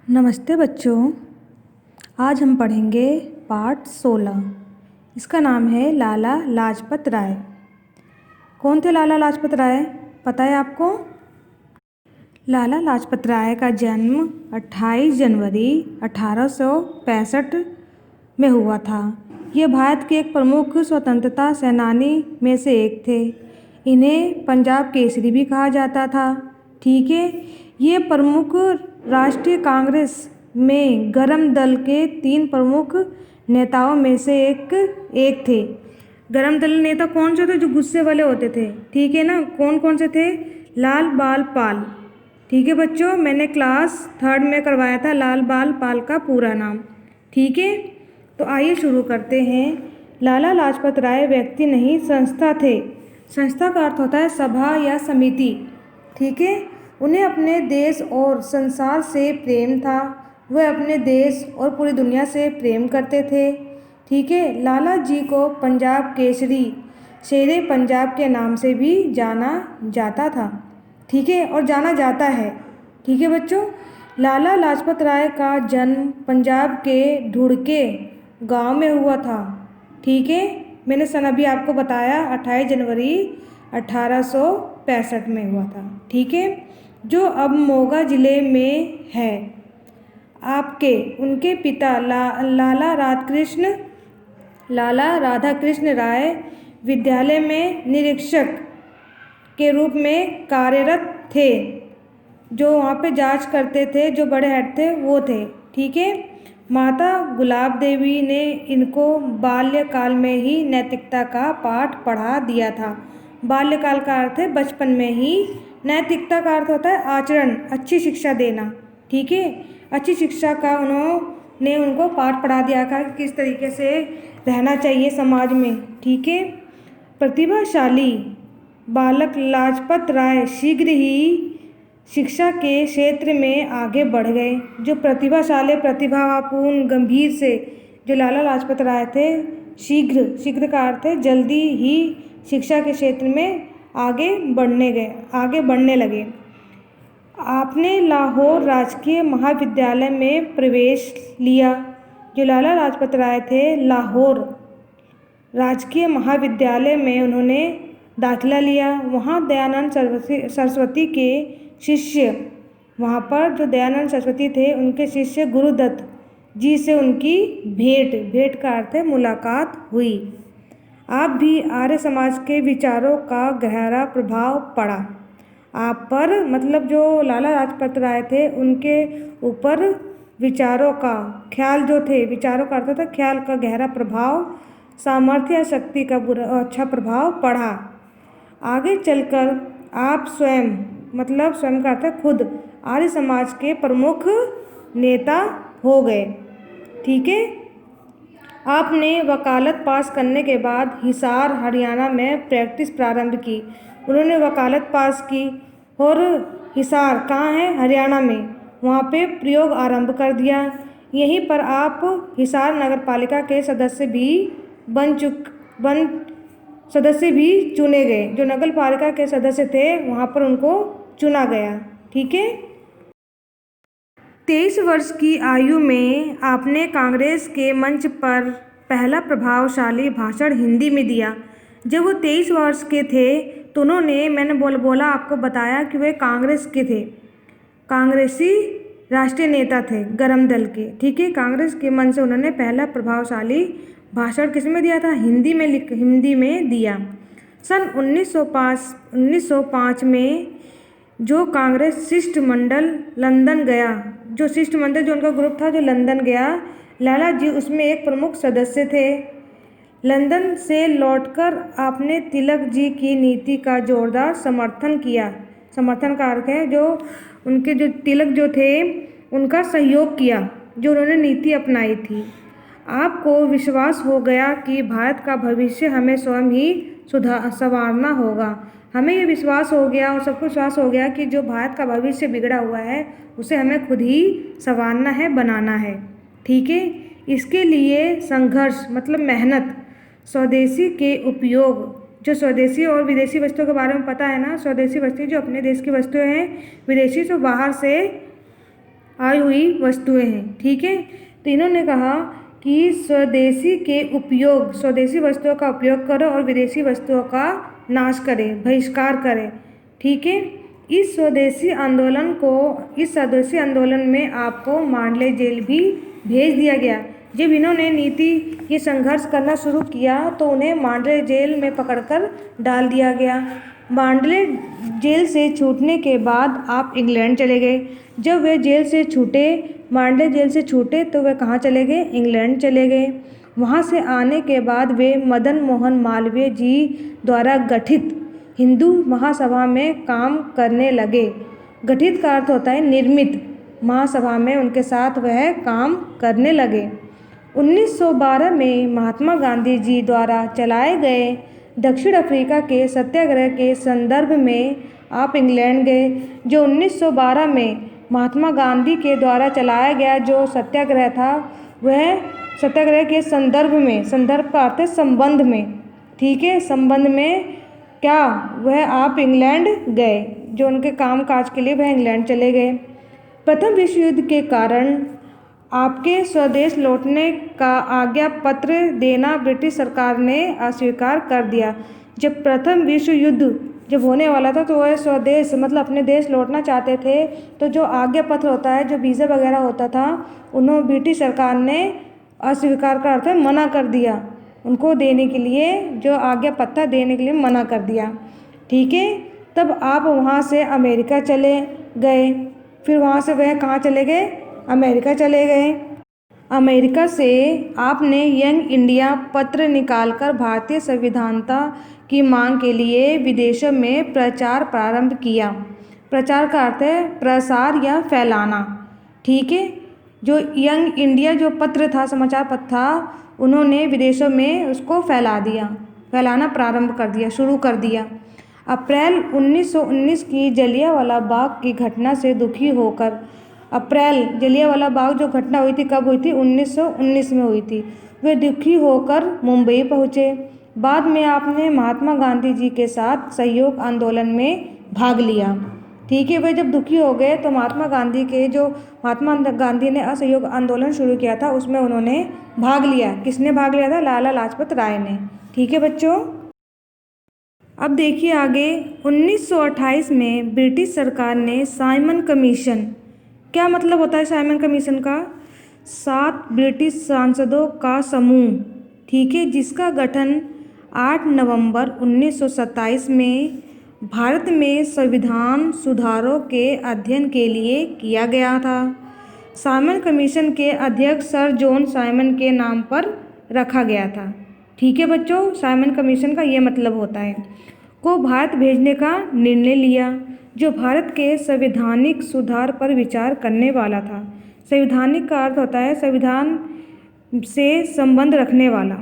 नमस्ते बच्चों। आज हम पढ़ेंगे पाठ 16। इसका नाम है लाला लाजपत राय। कौन थे लाला लाजपत राय, पता है आपको? लाला लाजपत राय का जन्म 28 जनवरी 1865 में हुआ था। ये भारत के एक प्रमुख स्वतंत्रता सेनानी में से एक थे। इन्हें पंजाब केसरी भी कहा जाता था। ठीक है, ये प्रमुख राष्ट्रीय कांग्रेस में गरम दल के 3 प्रमुख नेताओं में से एक थे। गरम दल नेता कौन से थे? जो गुस्से वाले होते थे, ठीक है ना। कौन कौन से थे? लाल बाल पाल। ठीक है बच्चों, मैंने क्लास 3rd में करवाया था लाल बाल पाल का पूरा नाम। ठीक है, तो आइए शुरू करते हैं। लाला लाजपत राय व्यक्ति नहीं, संस्था थे। संस्था का अर्थ होता है सभा या समिति। ठीक है, उन्हें अपने देश और संसार से प्रेम था। वह अपने देश और पूरी दुनिया से प्रेम करते थे। ठीक है, लाला जी को पंजाब केसरी, शेरे पंजाब के नाम से भी जाना जाता था। ठीक है, और जाना जाता है। ठीक है बच्चों, लाला लाजपत राय का जन्म पंजाब के ढुड़के गांव में हुआ था। ठीक है, मैंने सन अभी आपको बताया 28 जनवरी 1865 में हुआ था। ठीक है, जो अब मोगा ज़िले में है। उनके पिता लाला राधाकृष्ण राय विद्यालय में निरीक्षक के रूप में कार्यरत थे। जो वहाँ पे जांच करते थे, जो बड़े हेड थे वो थे। ठीक है, माता गुलाब देवी ने इनको बाल्यकाल में ही नैतिकता का पाठ पढ़ा दिया था। बाल्यकाल का अर्थ है बचपन में ही। नैतिकता का अर्थ होता है आचरण, अच्छी शिक्षा देना। ठीक है, अच्छी शिक्षा का उन्होंने उनको पाठ पढ़ा दिया था कि किस तरीके से रहना चाहिए समाज में। ठीक है, प्रतिभाशाली बालक लाजपत राय शीघ्र ही शिक्षा के क्षेत्र में आगे बढ़ गए। जो प्रतिभाशाली, प्रतिभापूर्ण, गंभीर से जो लाला लाजपत राय थे, शीघ्र का अर्थ है जल्दी ही शिक्षा के क्षेत्र में आगे बढ़ने लगे। आपने लाहौर राजकीय महाविद्यालय में प्रवेश लिया। जो लाला लाजपत राय थे, लाहौर राजकीय महाविद्यालय में उन्होंने दाखिला लिया। वहाँ दयानंद सरस्वती के शिष्य, वहाँ पर जो दयानंद सरस्वती थे उनके शिष्य गुरुदत्त जी से उनकी भेंट का अर्थ है मुलाकात हुई। आप भी आर्य समाज के विचारों का गहरा प्रभाव पड़ा आप पर, मतलब जो लाला लाजपत राय थे उनके ऊपर विचारों का, ख्याल जो थे, विचारों का अर्थ था ख्याल का गहरा प्रभाव, सामर्थ्य या शक्ति का अच्छा प्रभाव पड़ा। आगे चलकर आप स्वयं, मतलब स्वयं का अर्थ है खुद, आर्य समाज के प्रमुख नेता हो गए। ठीक है, आपने वकालत पास करने के बाद हिसार हरियाणा में प्रैक्टिस प्रारंभ की। उन्होंने वकालत पास की और हिसार कहाँ है? हरियाणा में। वहाँ पे प्रयोग आरंभ कर दिया। यहीं पर आप हिसार नगर पालिका के सदस्य भी चुने गए। जो नगर पालिका के सदस्य थे वहाँ पर उनको चुना गया। ठीक है, 23 वर्ष की आयु में आपने कांग्रेस के मंच पर पहला प्रभावशाली भाषण हिंदी में दिया। जब वो 23 वर्ष के थे तो उन्होंने, मैंने बोला आपको बताया कि वे कांग्रेस के थे, कांग्रेसी राष्ट्रीय नेता थे गरम दल के। ठीक है, कांग्रेस के मंच से उन्होंने पहला प्रभावशाली भाषण किस में दिया था? हिंदी में दिया। सन 1905 में जो कांग्रेस शिष्टमंडल लंदन गया, जो शिष्टमंडल जो उनका ग्रुप था जो लंदन गया, लाला जी उसमें एक प्रमुख सदस्य थे। लंदन से लौटकर आपने तिलक जी की नीति का जोरदार समर्थन किया। समर्थन का अर्थ है जो उनके जो तिलक जो थे उनका सहयोग किया, जो उन्होंने नीति अपनाई थी। आपको विश्वास हो गया कि भारत का भविष्य हमें स्वयं ही संवारना होगा। हमें ये विश्वास हो गया और सबको विश्वास हो गया कि जो भारत का भविष्य बिगड़ा हुआ है उसे हमें खुद ही संवारना है, बनाना है। ठीक है, इसके लिए संघर्ष, मतलब मेहनत, स्वदेशी के उपयोग, जो स्वदेशी और विदेशी वस्तुओं के बारे में पता है ना। स्वदेशी वस्तु जो अपने देश की वस्तुएं हैं, विदेशी जो बाहर से आई हुई वस्तुएं हैं। ठीक है, तो इन्होंने कहा कि स्वदेशी वस्तुओं का उपयोग करो और विदेशी वस्तुओं का नाश करें, बहिष्कार करें। ठीक है, इस स्वदेशी आंदोलन में आपको मांडले जेल भी भेज दिया गया। जब इन्होंने ये संघर्ष करना शुरू किया तो उन्हें मांडले जेल में पकड़कर डाल दिया गया। मांडले जेल से छूटने के बाद आप इंग्लैंड चले गए। जब वे मांडले जेल से छूटे तो वे कहाँ चले गए? इंग्लैंड चले गए। वहाँ से आने के बाद वे मदन मोहन मालवीय जी द्वारा गठित हिंदू महासभा में काम करने लगे। गठित का अर्थ होता है निर्मित। महासभा में उनके साथ वह काम करने लगे। 1912 में महात्मा गांधी जी द्वारा चलाए गए दक्षिण अफ्रीका के सत्याग्रह के संदर्भ में आप इंग्लैंड गए। जो 1912 में महात्मा गांधी के द्वारा चलाया गया जो सत्याग्रह था, वह सत्याग्रह के संदर्भ का अर्थ है संबंध में। ठीक है, संबंध में क्या वह आप इंग्लैंड गए। जो उनके काम काज के लिए वह इंग्लैंड चले गए। प्रथम विश्व युद्ध के कारण आपके स्वदेश लौटने का आज्ञा पत्र देना ब्रिटिश सरकार ने अस्वीकार कर दिया। जब प्रथम विश्व युद्ध जब होने वाला था तो वह स्वदेश मतलब अपने देश लौटना चाहते थे, तो जो आज्ञा पत्र होता है, जो वीज़ा वगैरह होता था, उन्होंने ब्रिटिश सरकार ने अस्वीकार का अर्थ है मना कर दिया। उनको देने के लिए जो आज्ञा पत्र देने के लिए मना कर दिया। ठीक है, तब आप वहाँ से अमेरिका चले गए। फिर वहाँ से वह कहाँ चले गए? अमेरिका चले गए। अमेरिका से आपने यंग इंडिया पत्र निकालकर भारतीय संविधानता की मांग के लिए विदेशों में प्रचार प्रारंभ किया। प्रचार का अर्थ है प्रसार या फैलाना। ठीक है, जो यंग इंडिया जो पत्र था, समाचार पत्र था, उन्होंने विदेशों में उसको फैलाना प्रारंभ कर दिया, शुरू कर दिया। अप्रैल 1919 की जलियांवाला बाग की घटना से दुखी होकर जलियांवाला बाग जो घटना हुई थी, कब हुई थी? 1919 में हुई थी। वे दुखी होकर मुंबई पहुँचे। बाद में आपने महात्मा गांधी जी के साथ सहयोग आंदोलन में भाग लिया। ठीक है, वे जब दुखी हो गए तो महात्मा गांधी ने असहयोग आंदोलन शुरू किया था, उसमें उन्होंने भाग लिया। किसने भाग लिया था? लाला लाजपत राय ने। ठीक है बच्चों, अब देखिए आगे 1928 में ब्रिटिश सरकार ने साइमन कमीशन, क्या मतलब होता है साइमन कमीशन का? 7 ब्रिटिश सांसदों का समूह, ठीक है, जिसका गठन 8 नवंबर 1927 में भारत में संविधान सुधारों के अध्ययन के लिए किया गया था। साइमन कमीशन के अध्यक्ष सर जॉन साइमन के नाम पर रखा गया था। ठीक है बच्चों, साइमन कमीशन का ये मतलब होता है को भारत भेजने का निर्णय लिया, जो भारत के संवैधानिक सुधार पर विचार करने वाला था। संवैधानिक का अर्थ होता है संविधान से संबंध रखने वाला।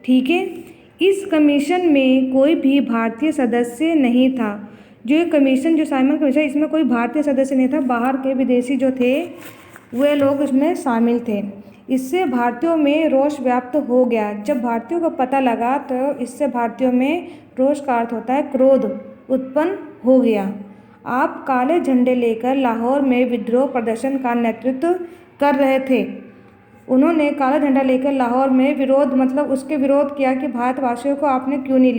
ठीक है, इस कमीशन में कोई भी भारतीय सदस्य नहीं था। जो ये कमीशन, जो साइमन कमीशन, इसमें कोई भारतीय सदस्य नहीं था। बाहर के विदेशी जो थे वे लोग इसमें शामिल थे। इससे भारतीयों में रोष व्याप्त हो गया। जब भारतीयों को पता लगा तो इससे भारतीयों में रोष का अर्थ होता है क्रोध उत्पन्न हो गया। आप काले झंडे लेकर लाहौर में विद्रोह प्रदर्शन का नेतृत्व कर रहे थे। उन्होंने काला झंडा लेकर लाहौर में उसके विरोध किया कि भारतवासियों को आपने क्यों नहीं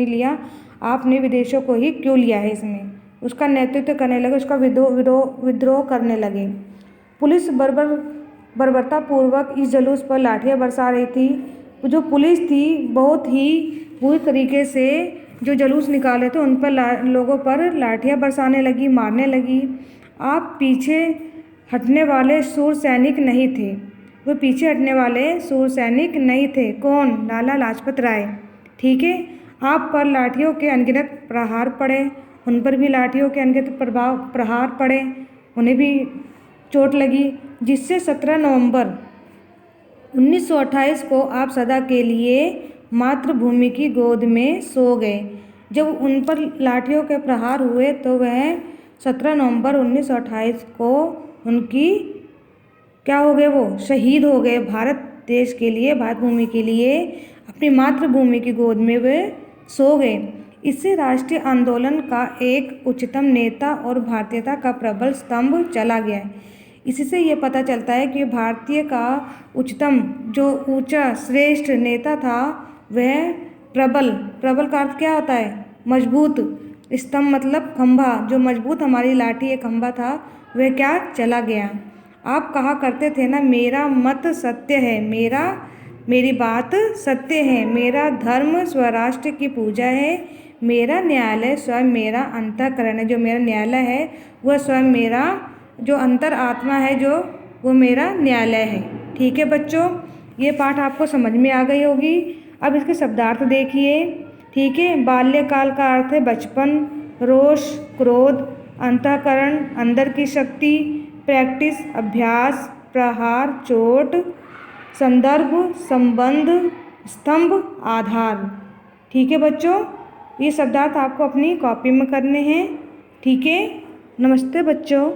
लिया, आपने विदेशों को ही क्यों लिया है इसमें। उसका नेतृत्व करने लगे, उसका विद्रोह करने लगे। पुलिस बर्बरतापूर्वक इस जुलूस पर लाठियाँ बरसा रही थी। जो पुलिस थी बहुत ही बुरी तरीके से जो जुलूस निकाले थे उन पर लोगों पर लाठियाँ बरसाने लगी, मारने लगी। आप पीछे हटने वाले शूर सैनिक नहीं थे। वो पीछे हटने वाले शूर सैनिक नहीं थे। कौन? लाला लाजपत राय। ठीक है, आप पर लाठियों के अनगिनत प्रहार पड़े, उन पर भी लाठियों के अनगिनत प्रहार पड़े, उन्हें भी चोट लगी, जिससे 17 नवंबर 1928 को आप सदा के लिए मातृभूमि की गोद में सो गए। जब उन पर लाठियों के प्रहार हुए तो वह 17 नवंबर 1928 को उनकी क्या हो गए? वो शहीद हो गए। भारत देश के लिए, भारत भूमि के लिए, अपनी मातृभूमि की गोद में वे सो गए। इससे राष्ट्रीय आंदोलन का एक उच्चतम नेता और भारतीयता का प्रबल स्तंभ चला गया है। इसी से ये पता चलता है कि भारतीय का उच्चतम जो ऊंचा श्रेष्ठ नेता था वह प्रबल, प्रबल का अर्थ क्या होता है? मजबूत। स्तंभ मतलब खंभा, जो मजबूत हमारी लाठी एक खंभा था वह क्या चला गया। आप कहा करते थे ना, मेरा मत सत्य है, मेरी बात सत्य है, मेरा धर्म स्वराष्ट्र की पूजा है, मेरा न्यायालय स्वयं मेरा अंतःकरण है। जो मेरा न्यायालय है वह स्वयं मेरा जो अंतर आत्मा है, जो वो मेरा न्यायालय है। ठीक है बच्चों, ये पाठ आपको समझ में आ गई होगी। अब इसके शब्दार्थ देखिए। ठीक है, बाल्यकाल का अर्थ है बचपन, रोष क्रोध, अंतःकरण अंदर की शक्ति, प्रैक्टिस अभ्यास, प्रहार चोट, संदर्भ संबंध, स्तंभ आधार। ठीक है बच्चों, ये शब्दार्थ आपको अपनी कॉपी में करने हैं। ठीक है, नमस्ते बच्चों।